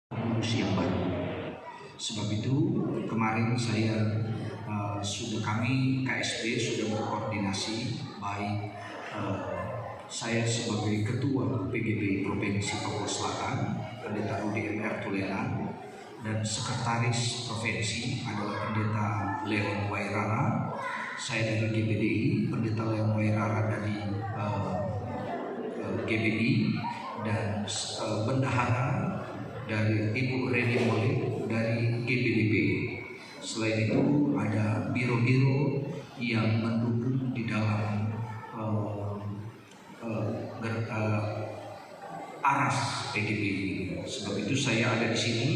pengurus yang baru. Sebab itu kemarin kami KSB sudah berkoordinasi baik saya sebagai Ketua PGB Provinsi Papua Selatan, Pendeta Rudi MR Tuleran, dan Sekretaris Provinsi adalah Pendeta Leon Wairara. Saya dari GBDI, Pendeta Leon Wairara dari GBI, dan Bendahara dari Ibu Reni Mole dari GBDP. Selain itu ada biro-biro yang mendukung di dalam aras PGB ini. Sebab itu saya ada di sini.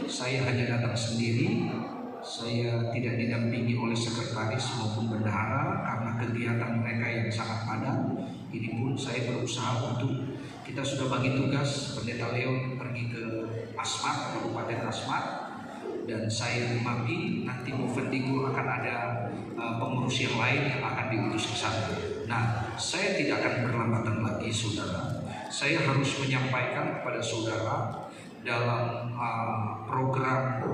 Saya hanya datang sendiri. Saya tidak didampingi oleh sekretaris maupun bendahara karena kegiatan mereka yang sangat padat. Ini pun saya berusaha untuk, kita sudah bagi tugas, Pendeta Leon pergi ke Asmat, Kabupaten Asmat, dan saya di Mapi. Nanti Movendigo akan ada pengurus yang lain yang akan diutus ke sana. Nah, saya tidak akan berlambatan lagi, saudara. Saya harus menyampaikan kepada saudara dalam program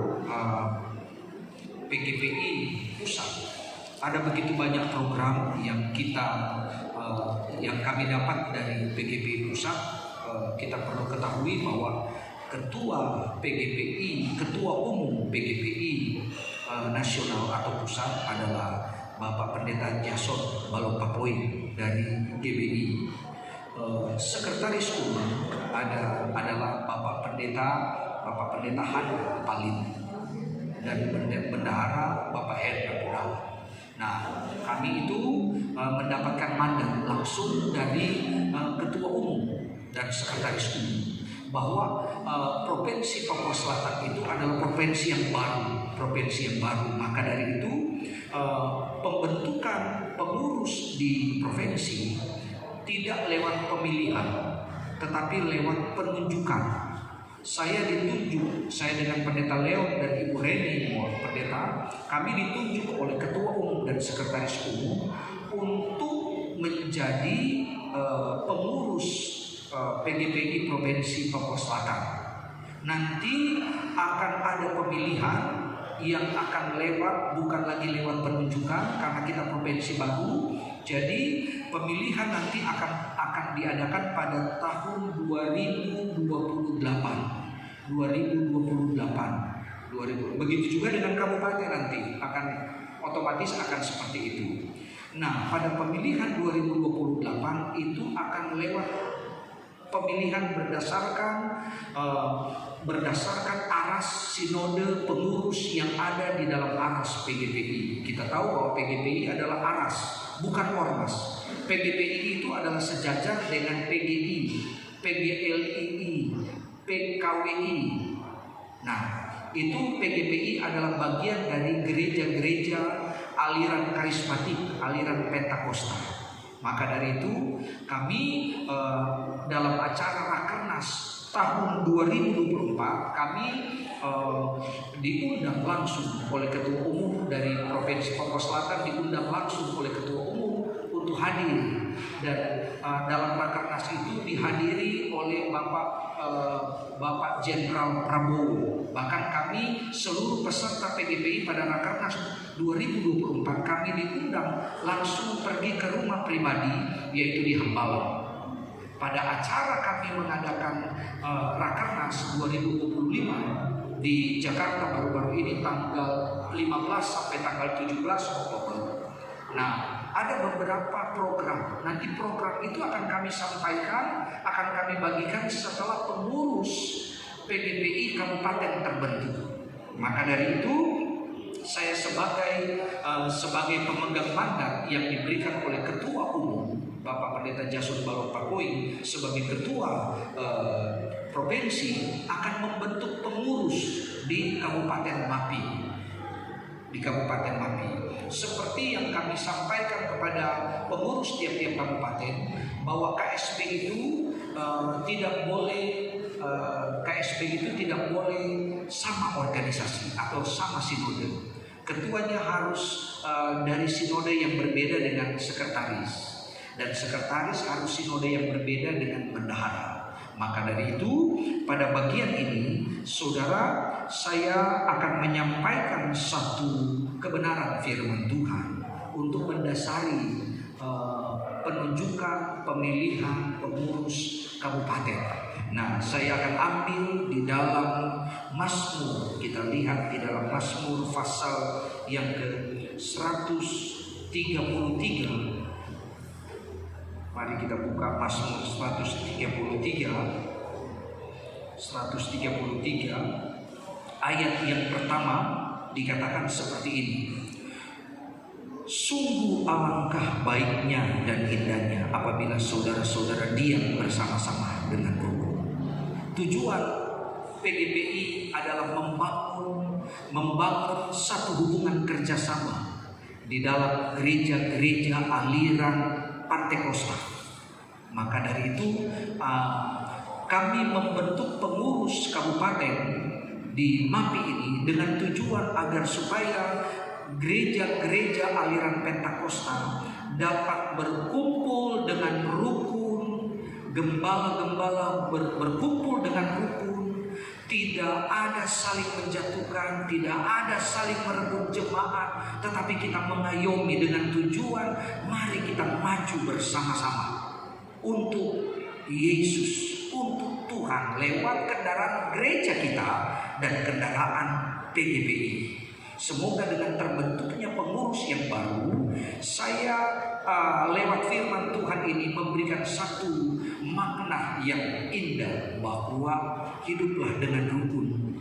PGPI pusat. Ada begitu banyak program yang kami dapat dari PGPI pusat. Kita perlu ketahui bahwa Ketua PGPI, Ketua Umum PGPI nasional atau pusat adalah Bapak Pendeta Jason Balopapoi dari GBI. Sekretaris Umum adalah Bapak Pendeta Han Palin, dan bendahara Bapak Hendra Purawa. Nah, kami itu mendapatkan mandat langsung dari Ketua Umum dan Sekretaris Umum bahwa Provinsi Papua Selatan itu adalah provinsi yang baru. Maka dari itu pembentukan pengurus di provinsi tidak lewat pemilihan, tetapi lewat penunjukan. Saya ditunjuk, saya dengan Pendeta Leon dan Ibu Reni Pendeta, kami ditunjuk oleh Ketua Umum dan Sekretaris Umum untuk menjadi pengurus PGPI Provinsi Papua Selatan. Nanti akan ada pemilihan yang akan bukan lagi lewat penunjukan karena kita provinsi baru. Jadi pemilihan nanti akan diadakan pada tahun 2028. Begitu juga dengan kabupaten nanti otomatis akan seperti itu. Nah, pada pemilihan 2028 itu akan lewat pemilihan berdasarkan aras sinode pengurus yang ada di dalam aras PGPI. Kita tahu bahwa PGPI adalah aras, bukan ormas. PGPI itu adalah sejajar dengan PGI, PGLII, PKWI. Nah, itu PGPI adalah bagian dari gereja-gereja aliran karismatik, aliran Pentakosta. Maka dari itu kami dalam acara Rakernas tahun 2024 kami diundang langsung oleh Ketua Umum dari Provinsi Papua Selatan, diundang langsung oleh Ketua Umum untuk hadir, dan dalam Rakernas itu dihadiri oleh Bapak Jenderal Prabowo. Bahkan kami seluruh peserta PGPI pada Rakernas 2024 kami diundang langsung pergi ke rumah pribadi, yaitu di Hambalang. Pada acara kami mengadakan Rakernas 2025 di Jakarta baru-baru ini tanggal 15 sampai tanggal 17 Oktober. Nah, ada beberapa program. Nanti program itu akan kami sampaikan, akan kami bagikan setelah pengurus PGPI kabupaten terbentuk. Maka dari itu saya sebagai pemegang mandat yang diberikan oleh Ketua Umum Bapak Pendeta Jason Balopapoi sebagai Ketua Provinsi akan membentuk pengurus di Kabupaten Mapi. Seperti yang kami sampaikan kepada pengurus tiap-tiap kabupaten bahwa KSB itu tidak boleh sama organisasi atau sama sinode. Ketuanya harus dari sinode yang berbeda dengan sekretaris, dan sekretaris harus sinode yang berbeda dengan bendahara. Maka dari itu pada bagian ini Saudara, saya akan menyampaikan satu kebenaran firman Tuhan untuk mendasari penunjukan pemilihan pengurus kabupaten. Nah, saya akan ambil di dalam Mazmur. Kita lihat di dalam Mazmur pasal yang ke-133. Mari kita buka Mazmur 133 ayat yang pertama dikatakan seperti ini. Sungguh alangkah baiknya dan indahnya apabila saudara-saudara diam bersama-sama dengan rukun. Tujuan PGPI adalah membangun satu hubungan kerjasama di dalam gereja-gereja aliran Pantekosta. Maka dari itu kami membentuk pengurus kabupaten di MAPI ini dengan tujuan agar supaya gereja-gereja aliran Pentakosta dapat berkumpul dengan rukun, gembala-gembala berkumpul dengan rukun, tidak ada saling menjatuhkan, tidak ada saling merebut jemaat, tetapi kita mengayomi dengan tujuan mari kita maju bersama-sama untuk Yesus, untuk Tuhan lewat kendaraan gereja kita dan kendaraan PGPI. Semoga dengan terbentuknya pengurus yang baru, saya lewat firman Tuhan ini memberikan satu makna yang indah bahwa hiduplah dengan rukun,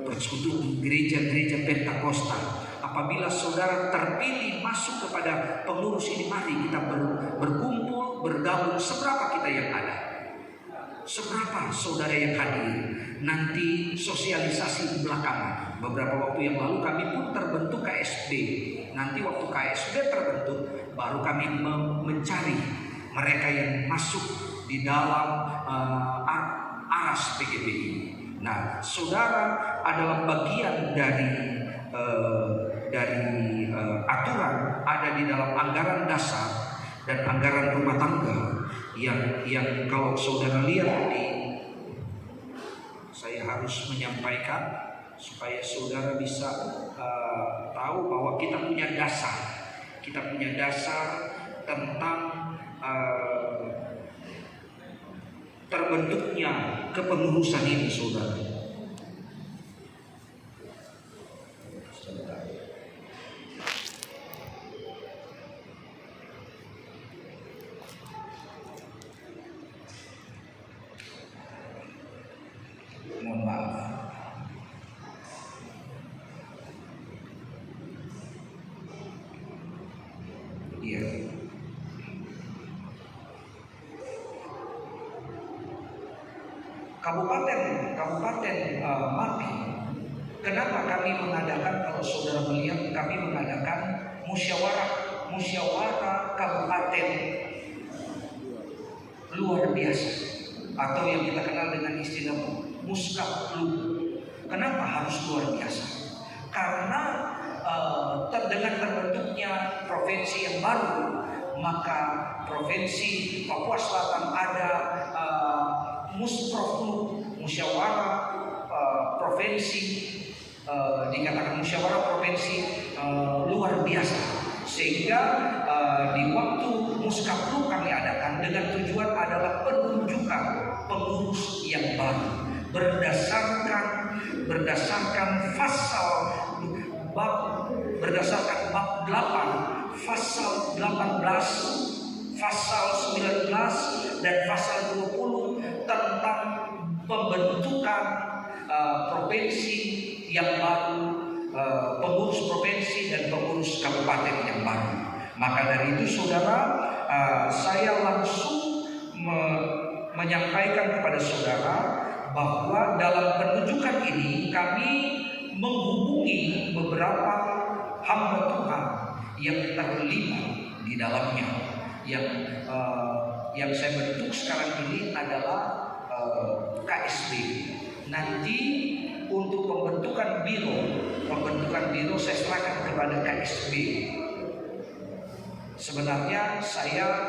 bersekutu di gereja-gereja Pentakosta. Apabila saudara terpilih masuk kepada pengurus ini, mari kita berkumpul, bergabung. Seberapa kita yang ada? Seberapa saudara yang hadir? Nanti sosialisasi belakangan. Beberapa waktu yang lalu kami pun terbentuk KSB. Nanti waktu KSB terbentuk, baru kami mencari mereka yang masuk di dalam aras PGPI. Nah, saudara adalah bagian dari aturan ada di dalam anggaran dasar dan anggaran rumah tangga yang kalau saudara lihat saya harus menyampaikan supaya saudara bisa tahu bahwa kita punya dasar tentang terbentuknya kepengurusan ini, saudara. Mohon maaf. Iya. Kabupaten MAPI. Kenapa kami mengadakan, kalau saudara melihat, kami mengadakan musyawarah kabupaten luar biasa, atau yang kita kenal dengan istilah Muskaplu. Kenapa harus luar biasa? Karena dengan terbentuknya provinsi yang baru, maka provinsi Papua Selatan ada Musproflu, musyawarah provinsi, dikatakan musyawarah provinsi luar biasa. Sehingga di waktu Muskaplu kami adakan dengan tujuan adalah penunjukan pengurus yang baru berdasarkan bab 8, pasal 18, pasal 19 dan pasal 20 tentang pembentukan provinsi yang baru, pengurus provinsi dan pengurus kabupaten yang baru. Maka dari itu saudara, saya langsung menyampaikan kepada saudara bahwa dalam penunjukan ini kami menghubungi beberapa hamba Tuhan yang terlibat di dalamnya. Yang saya bentuk sekarang ini adalah KSB. Nanti untuk pembentukan biro saya serahkan kepada KSB. Sebenarnya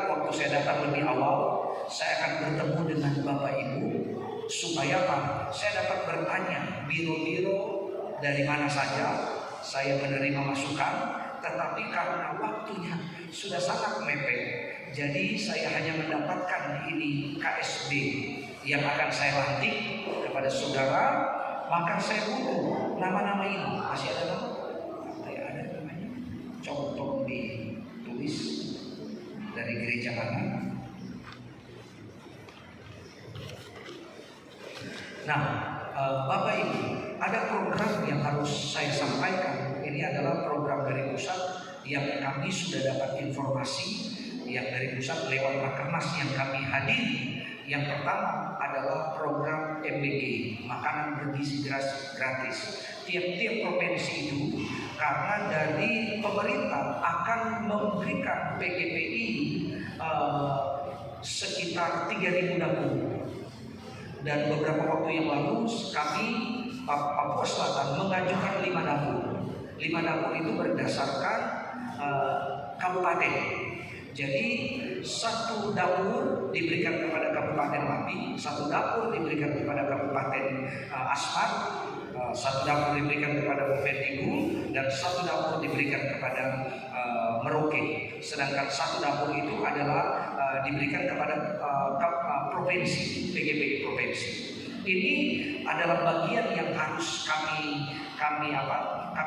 waktu saya datang lebih awal, saya akan bertemu dengan Bapak Ibu supaya apa? Saya dapat bertanya biro-biro dari mana saja saya menerima masukan, tetapi karena waktunya sudah sangat mepet, jadi saya hanya mendapatkan ini KSB yang akan saya lantik kepada saudara, maka saya butuh nama-nama ini. Masih ada nama? Saya ada namanya. Coba tolong ditulis dari gereja mana. Nah, Bapak Ibu, ada program yang harus saya sampaikan. Ini adalah program dari pusat yang kami sudah dapat informasi yang dari pusat lewat rakernas yang kami hadiri. Yang pertama adalah program MBG, makanan bergizi gratis. Tiap-tiap provinsi itu, karena dari pemerintah akan memberikan PGPI sekitar 3.000 dapur. Dan beberapa waktu yang lalu kami Papua Selatan mengajukan 5 dapur. 5 dapur itu berdasarkan kabupaten. Jadi 1 dapur diberikan kepada Kabupaten Mapi, 1 dapur diberikan kepada Kabupaten Asmat, 1 dapur diberikan kepada Bovendigul, dan 1 dapur diberikan kepada Merauke. Sedangkan 1 dapur itu adalah diberikan kepada provinsi, PGPI provinsi. Ini adalah bagian yang harus kami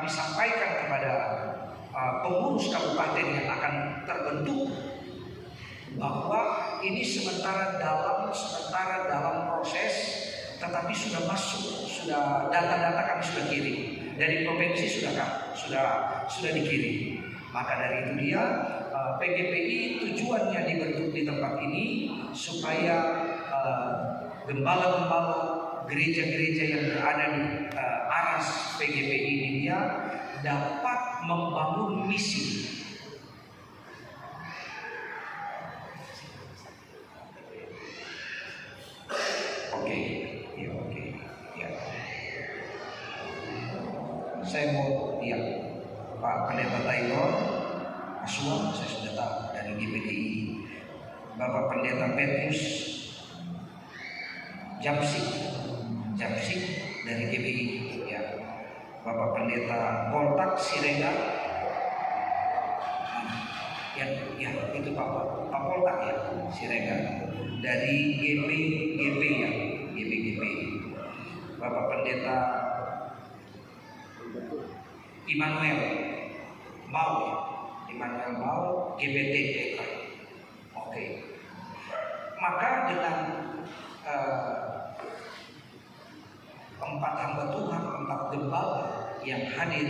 sampaikan kepada pengurus kabupaten yang akan terbentuk, bahwa ini sementara dalam proses, tetapi sudah masuk, sudah data-data kami sudah kirim dari provinsi, sudah dikirim. Maka dari itu dia PGPI tujuannya dibentuk di tempat ini supaya gembala-gembala gereja-gereja yang berada di aras PGPI ini dia dapat membangun misi. Oke. Saya mau Pak Pendeta Taylor Aswa, saya sudah tahu dari GPDI. Bapak Pendeta Petrus Jamsik dari GPI, ya. Bapak Pendeta Poltak Siregar, ya itu Pak Poltak ya, Siregar dari GP ya, GP. Bapak Pendeta Immanuel Mau GBT. Oke. Maka dengan 4 hamba Tuhan, 4 gembala yang hadir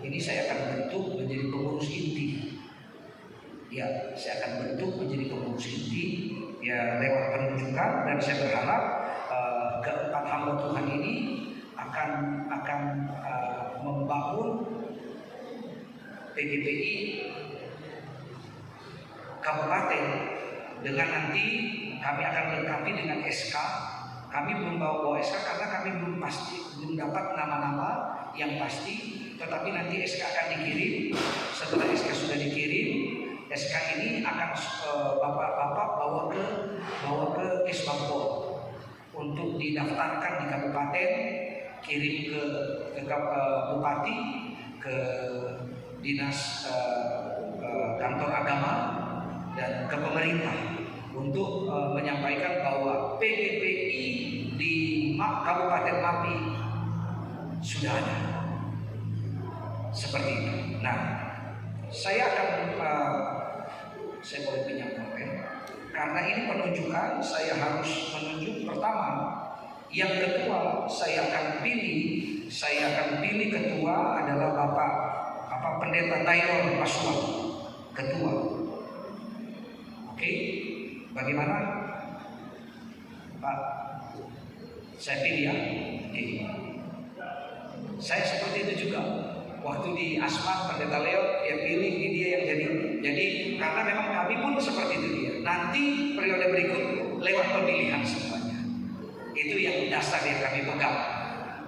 ini saya akan bentuk menjadi pengurus inti. Ya, saya akan bentuk menjadi pengurus inti ya lewat penunjukan, dan saya berharap ke-4 hamba Tuhan ini akan membangun PGPI kabupaten dengan nanti kami akan lengkapi dengan SK. Kami belum bawa SK karena kami belum dapat nama-nama yang pasti, tetapi nanti SK akan dikirim. Setelah SK sudah dikirim, SK ini akan bapak-bapak bawa ke Kesbangpol untuk didaftarkan di kabupaten, kirim ke bupati, ke dinas kantor agama, dan ke pemerintah untuk menyampaikan bahwa PGPI di Kabupaten Mapi sudah ada. Seperti itu. Nah, saya akan saya boleh pinjam pulpen karena ini penunjukan. Saya harus menunjuk pertama yang ketua. Saya akan pilih ketua adalah Bapak Pendeta Taylor Aswa, ketua. Oke, bagaimana Pak? Saya pilih ya. Saya seperti itu juga. Waktu di Asmat Pendeta Leo dia pilih, dia yang jadi karena memang kami pun seperti itu dia. Nanti periode berikut lewat pemilihan semuanya. Itu yang dasar yang kami pegang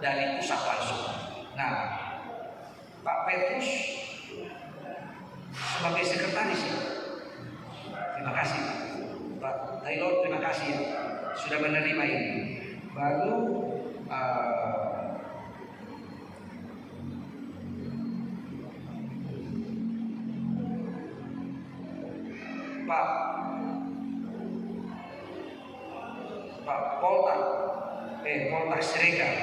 dari pusat langsung. Nah, Pak Petrus sebagai sekretaris ya. Terima kasih Pak Taylor, terima kasih ya. sudah menerima ini. Baru Pak Poltak Siregar.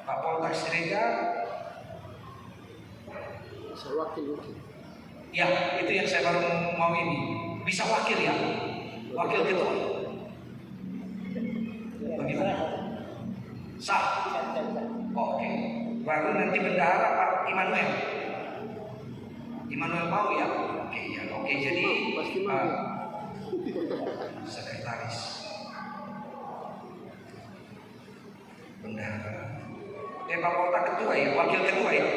Pak Poltak Siregar. Wakil. Ya, itu yang saya baru mau ini. Bisa wakil ya? Wakil ketua. Bagaimana? Sah? Oke. Baru nanti bendahara Pak Immanuel. Immanuel mau ya? Oke ya. Oke, jadi sekretaris. Bendahara. Pak Poltak ketua ya, wakil ketua ya.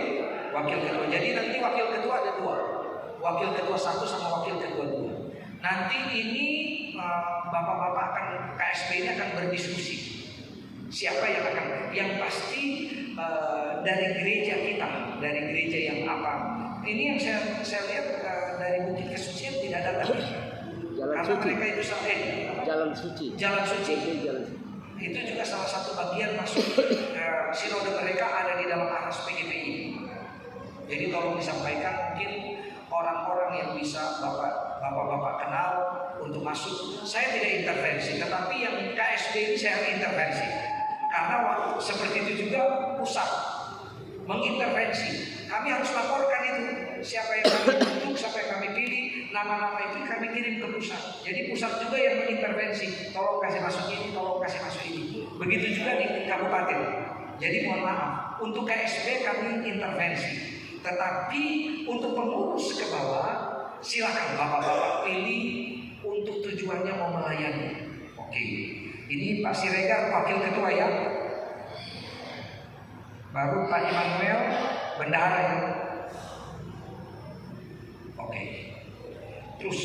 Wakil ketua. Jadi nanti wakil ketua ada 2. Wakil ketua 1 sama wakil ketua 2. Nanti ini bapak-bapak akan KSP ini akan berdiskusi. Siapa yang pasti dari gereja kita, dari gereja yang apa? Ini yang saya lihat dari Bukit Kesucian tidak ada lagi. Karena mereka itu Jalan Suci. Itu juga salah satu bagian masuk sinode mereka ada di dalam aras PGPI. Jadi tolong disampaikan, mungkin orang-orang yang bisa bapak-bapak kenal untuk masuk. Saya tidak intervensi, tetapi yang KSB ini saya intervensi. Karena seperti itu juga pusat mengintervensi. Kami harus laporkan itu siapa yang kami bentuk, siapa yang kami pilih, nama-nama itu kami kirim ke pusat. Jadi pusat juga yang mengintervensi. Tolong kasih masuk ini, tolong kasih masuk ini. Begitu juga di kabupaten. Jadi mohon maaf, untuk KSB kami intervensi. Tetapi untuk pengurus ke bawah, silakan bapak-bapak pilih untuk tujuannya mau melayani. Oke, ini Pak Siregar wakil ketua ya. Baru Pak Immanuel bendahara ya. Oke. Terus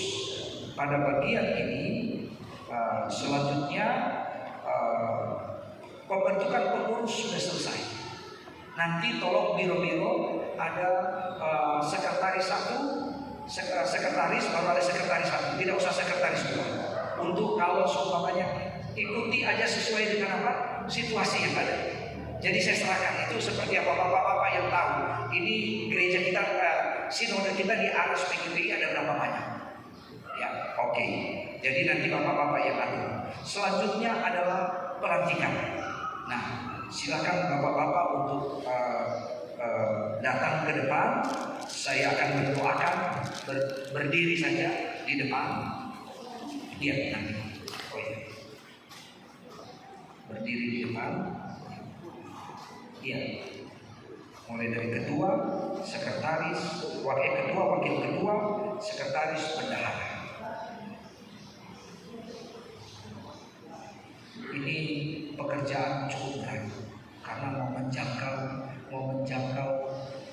pada bagian ini selanjutnya pembentukan pengurus sudah selesai. Nanti tolong biro-biro ada sekretaris 1, sekretaris baru ada sekretaris 1, tidak usah sekretaris 2. Untuk kalau seumpamanya ikuti aja sesuai dengan apa situasi yang ada. Jadi saya serahkan itu seperti apa bapak-bapak yang tahu. Ini gereja kita, sinode kita di aras PGPI ada berapa banyak? Ya, oke. Jadi nanti bapak-bapak yang atur. Selanjutnya adalah pelantikan. Nah, silakan bapak-bapak untuk datang ke depan. Saya akan berdoakan, berdiri saja di depan. Lihat nanti. Oh iya. Berdiri di depan. Iya. Mulai dari ketua, sekretaris, wakil ketua, sekretaris, bendahara. Ini pekerjaan cukup berat karena mau menjangkau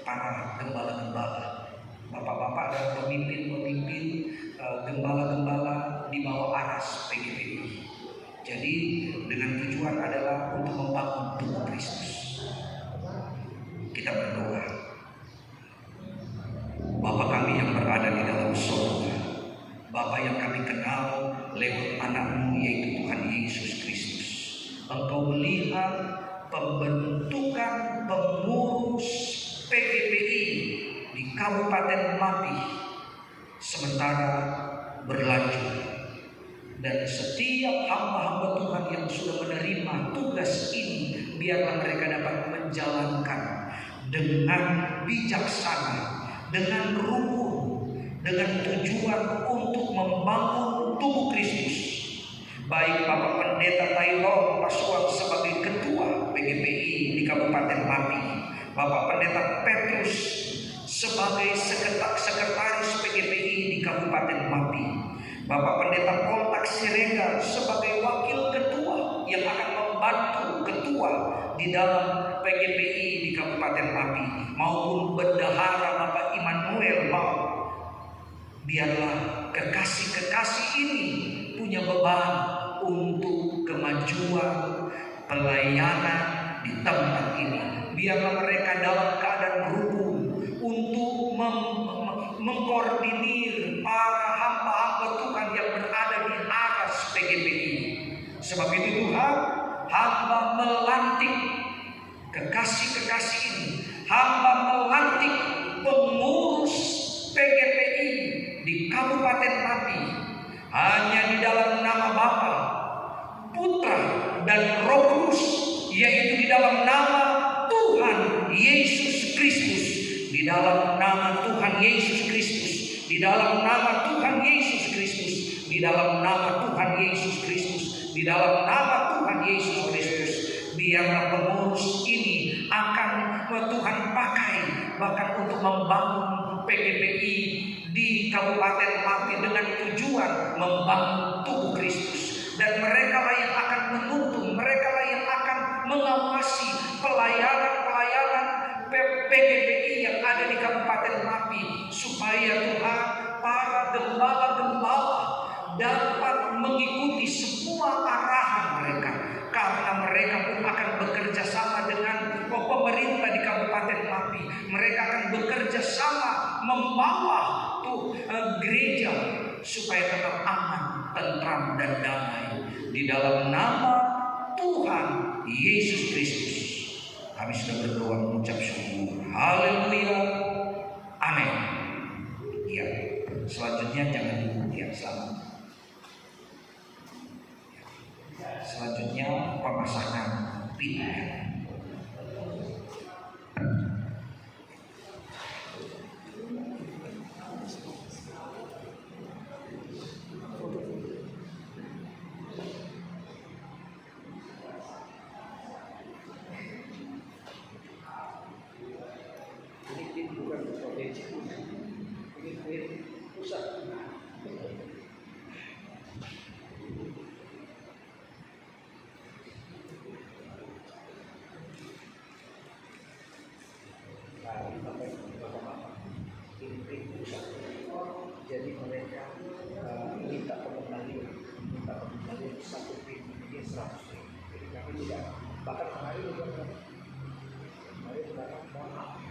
para gembala-gembala. Bapak-bapak dan pemimpin gembala-gembala di bawah aras PGPI. Jadi dengan tujuan adalah untuk membangun tubuh Kristus. Kita berdoa. Bapa kami yang berada di dalam surga, Bapa yang kami kenal lewat anak-Mu yaitu Tuhan Yesus Kristus. Engkau melihat pembentukan pengurus PGPI di Kabupaten Mati sementara berlanjut. Dan setiap hamba-hamba Tuhan yang sudah menerima tugas ini, biarlah mereka dapat menjalankan dengan bijaksana, dengan rukun, dengan tujuan untuk membangun tubuh Kristus. Baik Bapak Pendeta Taylor Pasuan sebagai Ketua PGPI di Kabupaten Mati, Bapak Pendeta Petrus sebagai Sekretaris PGPI di Kabupaten Mati, Bapak Pendeta Poltak Siregar sebagai Wakil Ketua yang akan membantu Ketua di dalam PGPI di Kabupaten Mati, maupun Bendahara Bapak Immanuel mau. Biarlah kekasih-kekasih ini punya beban untuk kemajuan pelayanan di tempat ini. Biarlah mereka dalam keadaan rukun untuk mengkoordinir para hamba-hamba Tuhan yang berada di atas PGPI. Sebab itu Tuhan, hamba melantik kekasih-kekasih ini, hamba melantik pengurus PGPI di Kabupaten Pati, hanya di dalam nama Bapa, Putra, dan Roh Kudus, yaitu di dalam nama Tuhan Yesus Kristus, di dalam nama Tuhan Yesus Kristus, di dalam nama Tuhan Yesus Kristus, di dalam nama Tuhan Yesus Kristus, di dalam nama Tuhan Yesus Kristus. Biarlah pengurus ini akan Tuhan pakai bahkan untuk membangun PGPI di Kabupaten Pati dengan tujuan membangun tubuh Kristus. Dan mereka lah yang akan menuntun, mereka lah yang akan mengawasi pelayanan PGPI yang ada di Kabupaten Pati, supaya Tuhan, para gembala-gembala dapat mengikuti semua arahan mereka, karena mereka pun akan bekerja sama dengan pemerintah di Kabupaten Pati. Mereka akan bekerja sama membawa gereja supaya tetap aman, tentram, dan damai. Di dalam nama Tuhan Yesus Kristus, kami sudah berdoa mengucap syukur. Haleluya. Amin. Ya, selanjutnya jangan dulu ya, selamat. Selanjutnya pemasangan pin. Ini bukan provinsi, ini pusat. Jadi mereka minta pengembalian satu pin ini 100 pin. Jadi kami tidak, bahkan kemarin juga mohon maaf,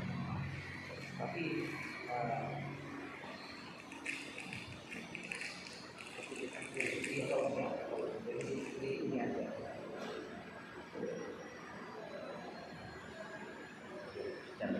tapi ini aja. Dan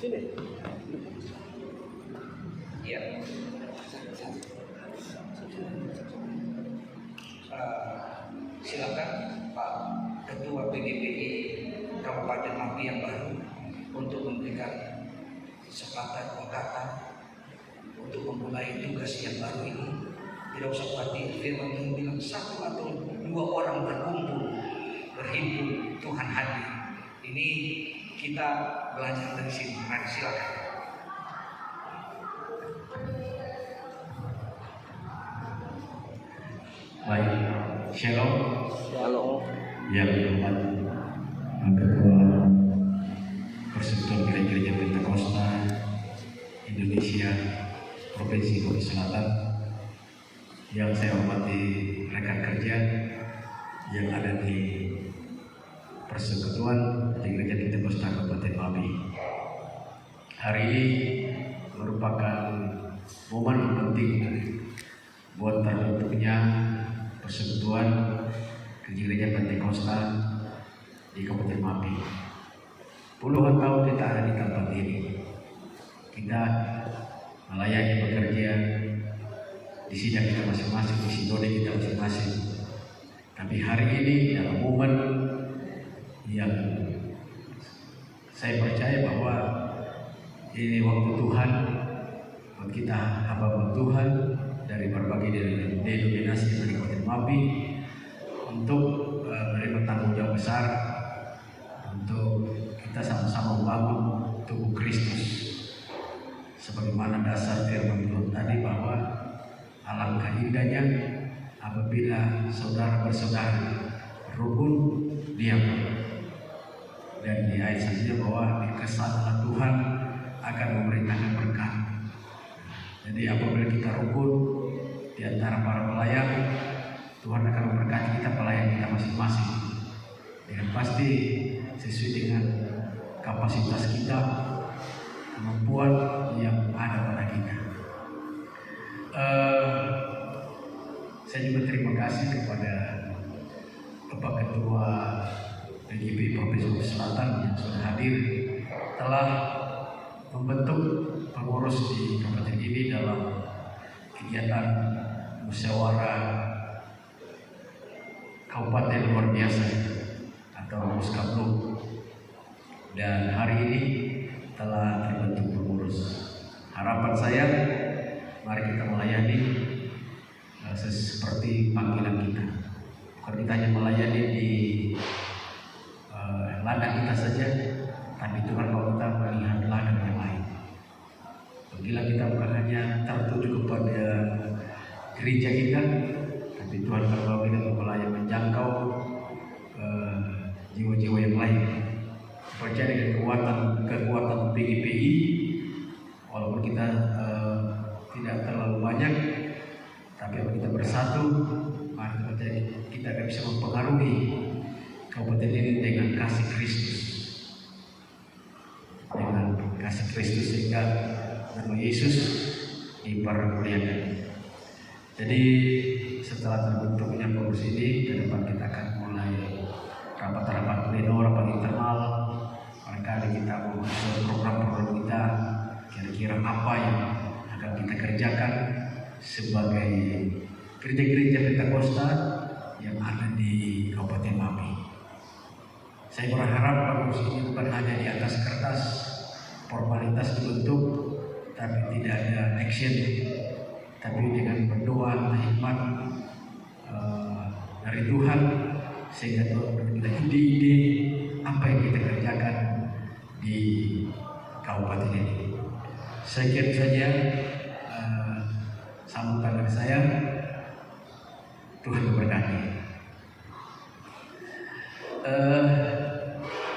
sini. Ya. Silakan Pak Ketua PGPI Kabupaten Pati yang baru untuk memberikan kesempatan kata untuk memulai tugas yang baru ini. Tidak usah khawatir, firman Tuhan bilang 1 atau 2 orang berkumpul berhimpun Tuhan hadir. Ini kita belajar dari sini. Mari silakan. Baik, Shalom. Shalom. Yang hormat Ketua Persekutuan Gereja Pentakosta Indonesia Provinsi Sulawesi Selatan, yang saya hormati rekan kerja yang ada di Persekutuan di Gereja Pentakosta Kabupaten Mabi. Hari ini merupakan momen penting buat terbentuknya Persekutuan Gereja Pentakosta di Kabupaten Mabi. Puluhan tahun kita ada di tempat ini. Kita melayani bekerja di sidang kita masing-masing, di sinode kita masing-masing. Tapi hari ini dalam momen yang saya percaya bahwa ini waktu Tuhan buat kita hamba Tuhan dari berbagai denominasi dari Kabupaten Mabi untuk menerima tanggung jawab besar untuk kita sama-sama membangun tubuh Kristus sebagaimana dasar firman Tuhan tadi bahwa alangkah indahnya apabila saudara bersaudara rukun diam. Dan di ayat selanjutnya bahwa dikesanlah Tuhan akan memerintahkan berkat. Jadi apabila kita rukun di antara para pelayan, Tuhan akan memberkati kita pelayan kita masing-masing. Dengan pasti sesuai dengan kapasitas kita, kemampuan yang ada pada kita. Saya juga terima kasih kepada Bapak Ketua PGP Provinsi Selatan yang sudah hadir, telah membentuk pengurus di kabupaten ini dalam kegiatan musyawarah kabupaten luar biasa atau Muskablu, dan hari ini telah terbentuk pengurus. Harapan saya, mari kita melayani seperti panggilan kita. Bukan kita hanya melayani di ladang kita saja, tapi Tuhan mau kita melihat ladang yang lain. Panggilan kita bukan hanya tertuju kepada gereja kita, tapi Tuhan mau kita melayani menjangkau jiwa-jiwa yang lain. Percaya dengan kekuatan PGPI, walaupun kita tidak terlalu banyak, tapi kalau kita bersatu, maka kita akan bisa mempengaruhi kabupaten ini dengan kasih Kristus, dengan kasih Kristus sehingga nama Yesus dipermuliakan. Jadi setelah terbentuknya pengurus ini, ke depan kita akan mulai rapat-rapat pleno, rapat internal. Barangkali kita mengusul program-program kita, kira-kira apa yang akan kita kerjakan sebagai gereja-gereja Pentakosta yang ada di Kabupaten Mabi. Saya berharap pengurus ini bukan hanya di atas kertas formalitas dibentuk, tapi tidak ada action, tapi dengan berdoa hikmat dari Tuhan sehingga Tuhan memberikan ide-ide apa yang kita kerjakan di kabupaten ini. Sekian saja sambutan dari saya. Tuhan memberkati.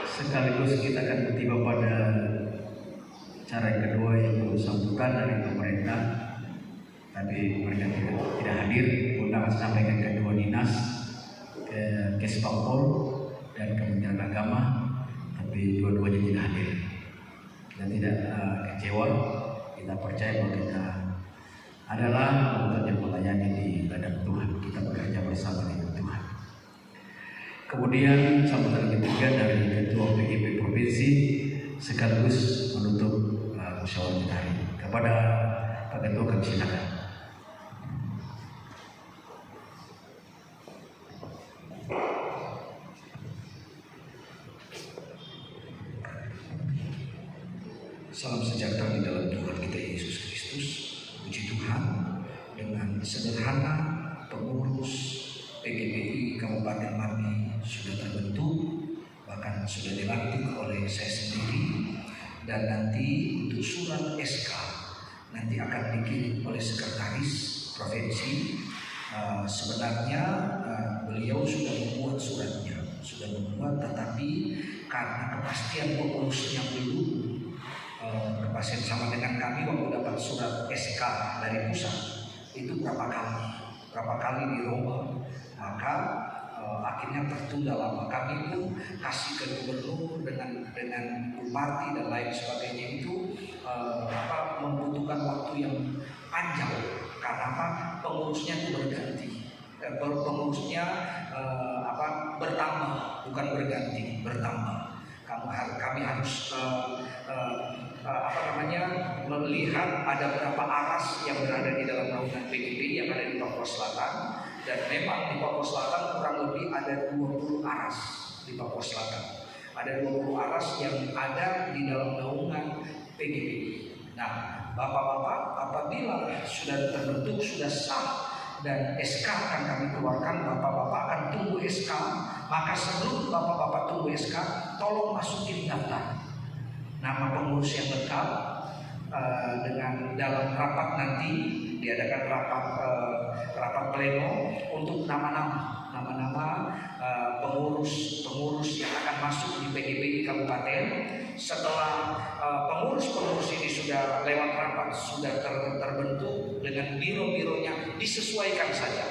Sekaligus kita akan tiba pada cara yang kedua, yaitu sambutan dari pemerintah, tapi mereka tidak hadir. Undangan sampaikan kedua dinas, ke Kesbangpol dan Kementerian Agama, tapi dua-duanya tidak hadir. Kita tidak kecewa, kita percaya bahwa kita adalah untuk yang melayani di ladang Tuhan. Kita bekerja bersama dengan Tuhan. Kemudian sambutan ketiga dari Ketua PGP Provinsi sekaligus menutup musyawarah kita hari ini. Kepada Pak Ketua kami silakan. Salam sejahtera di dalam Tuhan kita Yesus Kristus. Puji Tuhan, dengan sederhana pengurus PGPI Kabupaten Mabi sudah terbentuk, bahkan sudah dilantik oleh saya sendiri, dan nanti untuk surat SK nanti akan dikirim oleh sekretaris provinsi. Sebenarnya beliau sudah membuat suratnya, tetapi karena kepastian pengurusnya belum kepastian sama dengan kami waktu dapat surat SK dari pusat itu berapa kali. berapa kali dirombak, maka akhirnya tertunda lama. Kami pun kasih ke gubernur dengan bupati dan lain sebagainya itu membutuhkan waktu yang panjang karena pengurusnya itu berganti, pengurusnya bertambah, bukan berganti, bertambah. Kami harus melihat ada berapa aras yang berada di dalam naungan PGPI yang ada di Papua Selatan, dan memang di Papua Selatan kurang lebih ada 20 aras di Papua Selatan. Ada 20 aras yang ada di dalam naungan PGPI. Nah, Bapak-bapak, apabila sudah terbentuk, sudah sah dan SK akan kami keluarkan, Bapak-bapak akan tunggu SK. Maka sebelum Bapak-bapak tunggu SK, tolong masukin daftar nama pengurus yang lengkap. Dengan dalam rapat nanti diadakan rapat pleno untuk nama-nama pengurus yang akan masuk di PGPI kabupaten. Setelah pengurus ini sudah lewat rapat, sudah terbentuk dengan biro-bironya, disesuaikan saja.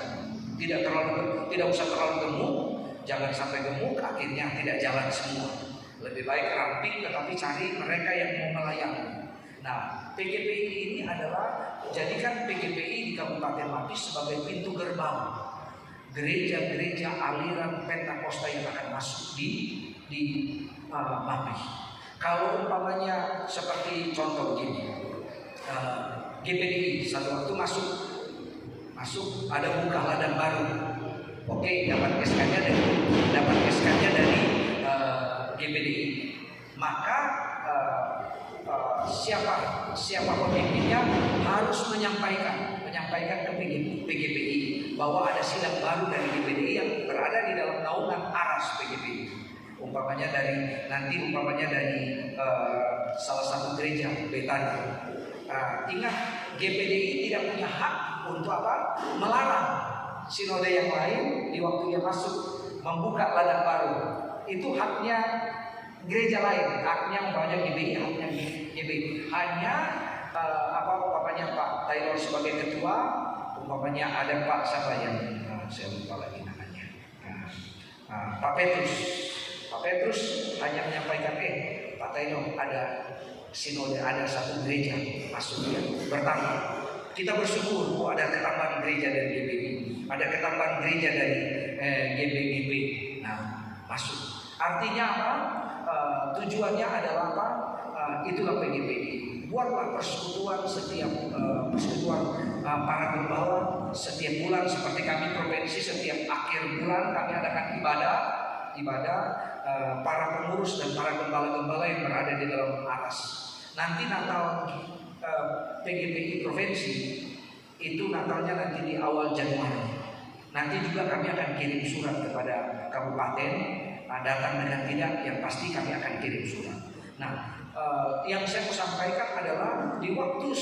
Tidak usah terlalu gemuk, jangan sampai gemuk akhirnya tidak jalan semua. Lebih baik ramping tetapi cari mereka yang mau melayani. Nah, PGPI ini adalah jadikan PGPI di Kabupaten Mapis sebagai pintu gerbang gereja-gereja aliran Pentakosta yang akan masuk di Mapis. Kalau umpamanya seperti contoh gini, GPDI satu waktu masuk ada buka ladang baru. Oke, dapat SK-nya dari GPDI. Maka siapa pemimpinnya harus menyampaikan ke PGPI bahwa ada sidang baru dari GPDI yang berada di dalam naungan aras PGPI. Umpamanya dari salah satu gereja Betani. Ingat, GPDI tidak punya hak untuk melarang sinode yang lain di waktu yang masuk membuka ladang baru. Itu haknya gereja lain, haknya umpamanya GPI, haknya GPI. Hanya umpamanya Pak Taylor sebagai ketua, umpamanya ada Pak siapa yang saya lupa lagi namanya, Pak Petrus hanya menyampaikan Pak Taylor ada sinode, ada satu gereja masuk ya, bertambah. Kita bersyukur ada ketambahan gereja dari GPI, ada ketambahan gereja dari GBGB. Nah, masuk. Artinya apa? Tujuannya adalah apa? Itulah PGPI. Buatlah persekutuan para gembala setiap bulan, seperti kami provinsi setiap akhir bulan kami adakan ibadah para pengurus dan para gembala-gembala yang berada di dalam aras. Nanti Natal PGPI provinsi itu Natalnya nanti di awal Januari. Nanti juga kami akan kirim surat kepada kabupaten, datang dengan tidak, yang pasti kami akan kirim surat. Nah, yang saya mau sampaikan adalah di waktu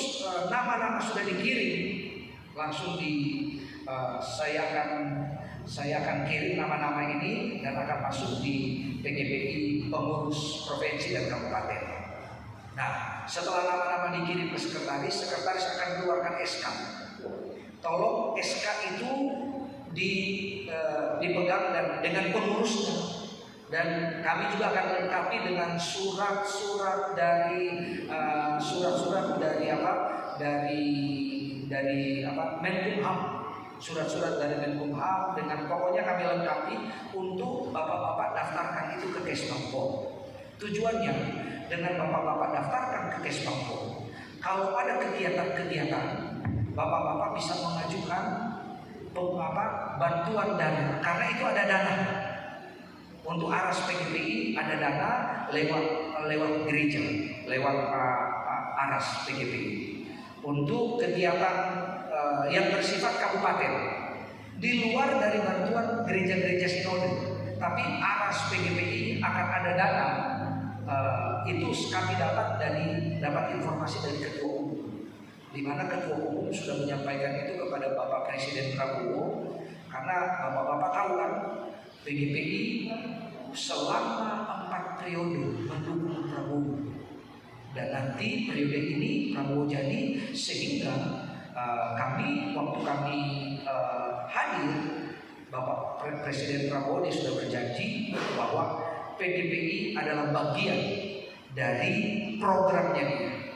nama-nama sudah dikirim, langsung saya akan kirim nama-nama ini dan akan masuk di PGPI pengurus provinsi dan kabupaten. Nah, setelah nama-nama dikirim ke sekretaris akan keluarkan SK. Tolong SK itu dipegang dan dengan pengurusnya. Dan kami juga akan lengkapi dengan surat-surat dari Menkumham, surat-surat dari Menkumham, dengan pokoknya kami lengkapi untuk bapak-bapak daftarkan itu ke Kesbangpol. Tujuannya dengan bapak-bapak daftarkan ke Kesbangpol, kalau ada kegiatan-kegiatan, bapak-bapak bisa mengajukan bantuan dana, karena itu ada dana. Untuk aras PGPI ada dana lewat gereja, lewat aras PGPI. Untuk kegiatan yang bersifat kabupaten, di luar dari bantuan gereja-gereja sinode, tapi aras PGPI akan ada dana. Itu kami dapat informasi dari ketua umum, di mana ketua umum sudah menyampaikan itu kepada Bapak Presiden Prabowo, karena bapak-bapak tahu kan, PGPI selama 4 periode mendukung Prabowo, dan nanti periode ini Prabowo jadi, sehingga waktu kami hadir, Bapak Presiden Prabowo dia sudah berjanji bahwa PGPI adalah bagian dari programnya dia.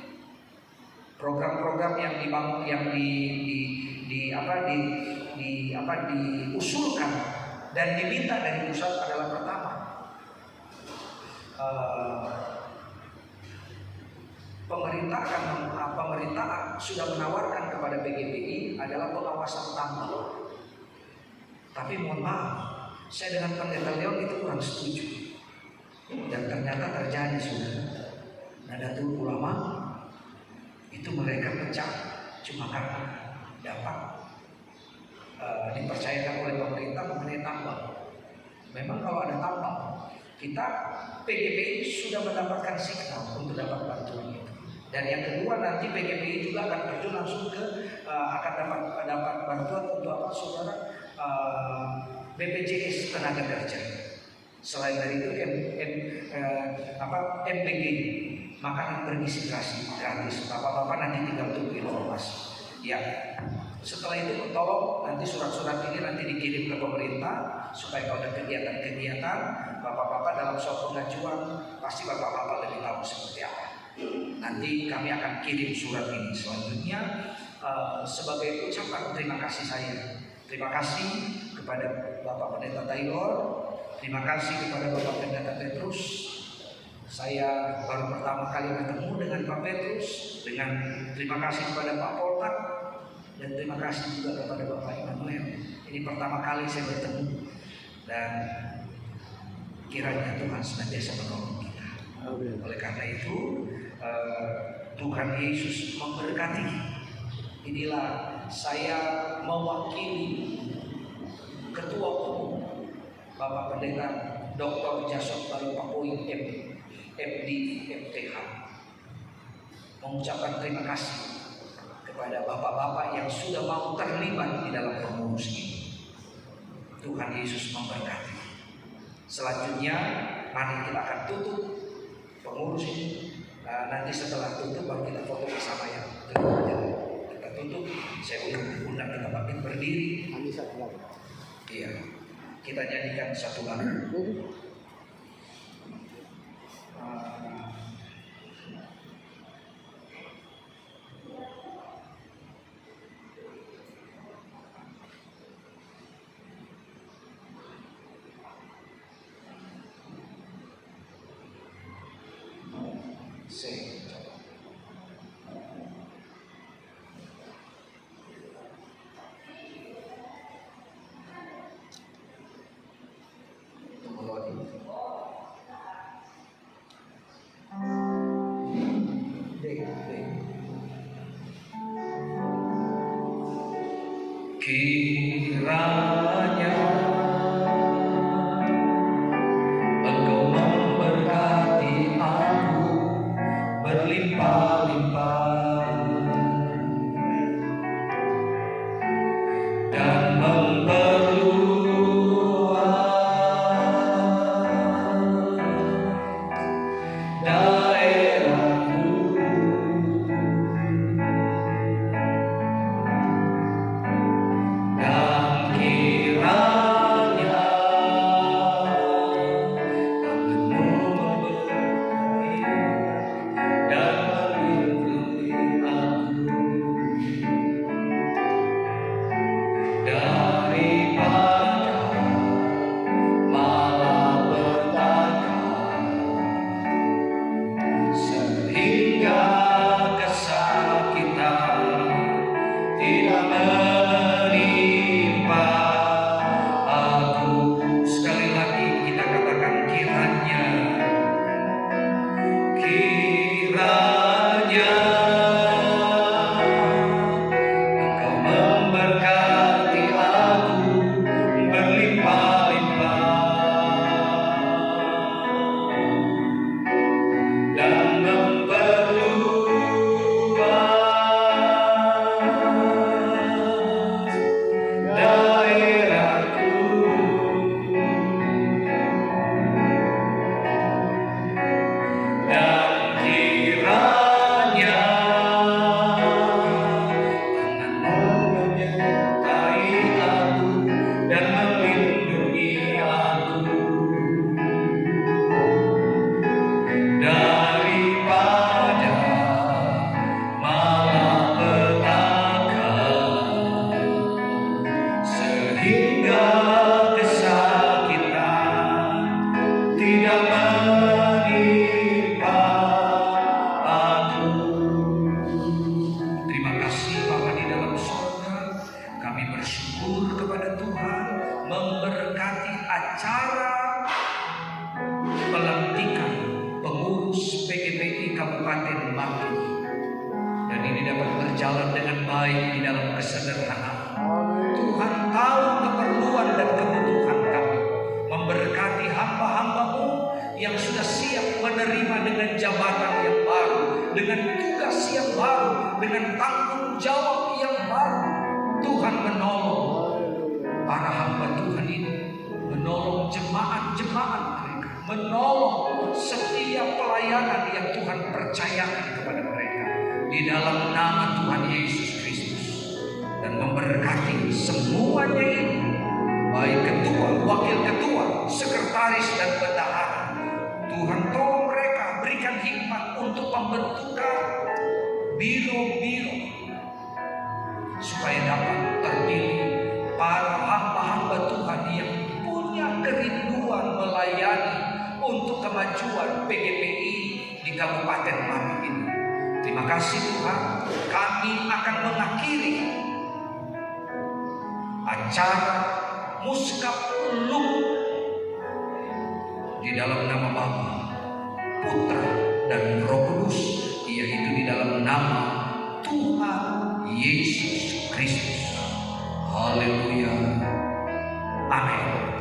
Program-program yang dibangun, yang diusulkan dan diminta dari pusat adalah pertama, pemerintah sudah menawarkan kepada PGPI adalah pengawasan tambang. Tapi mohon maaf, saya dengan Pendeta Leon itu kurang setuju. Dan ternyata terjadi sudah. Nadatul Ulama itu mereka pecah cuma karena dapat dipercayakan oleh pemerintah mengenai tambang. Memang kalau ada tambang, kita PGPI sudah mendapatkan signal untuk dapat bantuan itu. Dan yang kedua, nanti PGPI juga akan terjun langsung ke akan dapat bantuan untuk apa, saudara, BPJS tenaga kerja. Selain dari itu MBG, makanan bergizi gratis. Bapak-bapak nanti tinggal tunggu informasi. Ya. Setelah itu tolong nanti surat-surat ini nanti dikirim ke pemerintah supaya kalau ada kegiatan-kegiatan bapak-bapak dalam suatu pengajuan pasti bapak-bapak lebih tahu seperti apa. Nanti kami akan kirim surat ini. Selanjutnya sebagai ucapan terima kasih saya, terima kasih kepada Bapak Pendeta Taylor, terima kasih kepada Bapak Pendeta Petrus. Saya baru pertama kali bertemu dengan Pak Petrus, dengan terima kasih kepada Pak Poltak, dan terima kasih juga kepada Bapak Emmanuel. Ini pertama kali saya bertemu, dan kiranya Tuhan senantiasa menolong kita. Oleh karena itu Tuhan Yesus memberkati. Inilah saya mewakili Ketua Umum Bapak Pendeta Dr. Jason Balupapoy MD MTH mengucapkan terima kasih kepada bapak-bapak yang sudah mau terlibat di dalam pengurus ini. Tuhan Yesus memberkati. Selanjutnya mari kita akan tutup pengurus ini. Nanti setelah tutup baru kita foto bersama ya. Kita tutup. Saya undang kita bangkit berdiri. Iya. Kita nyanyikan satu lagu. Kiranya Engkau memberkati aku berlimpah-limpah dan memperluas daerahmu dan tidak menimpa aku. Terima kasih Bapa di dalam surga, kami bersyukur kepada Tuhan memberkati acara pelantikan pengurus PGPI Kabupaten Mampang, dan ini dapat berjalan dengan baik di dalam kesederhanaan. Tuhan tahu keperluan dan kebutuhan kami, memberkati hamba-hamba-Mu yang sudah siap menerima dengan jabatan yang baru, dengan tugas yang baru, dengan tanggung jawab yang baru. Tuhan menolong para hamba Tuhan ini, menolong jemaat-jemaat mereka, menolong setiap pelayanan yang Tuhan percayakan kepada mereka di dalam nama Tuhan Yesus Kristus, dan memberkati semuanya ini, baik ketua, wakil ketua, sekretaris dan bendahara. Tuhan tolong mereka, berikan hikmat untuk pembentukan biro-biro supaya dapat terpilih para hamba-hamba Tuhan yang punya kerinduan melayani untuk kemajuan PGPI di Kabupaten Mampang ini. Terima kasih Tuhan, kami akan mengakhiri acara Muskap Lup di dalam nama Bapa, Putra, dan Roh Kudus, yaitu di dalam nama Tuhan Yesus Kristus. Haleluya. Amin.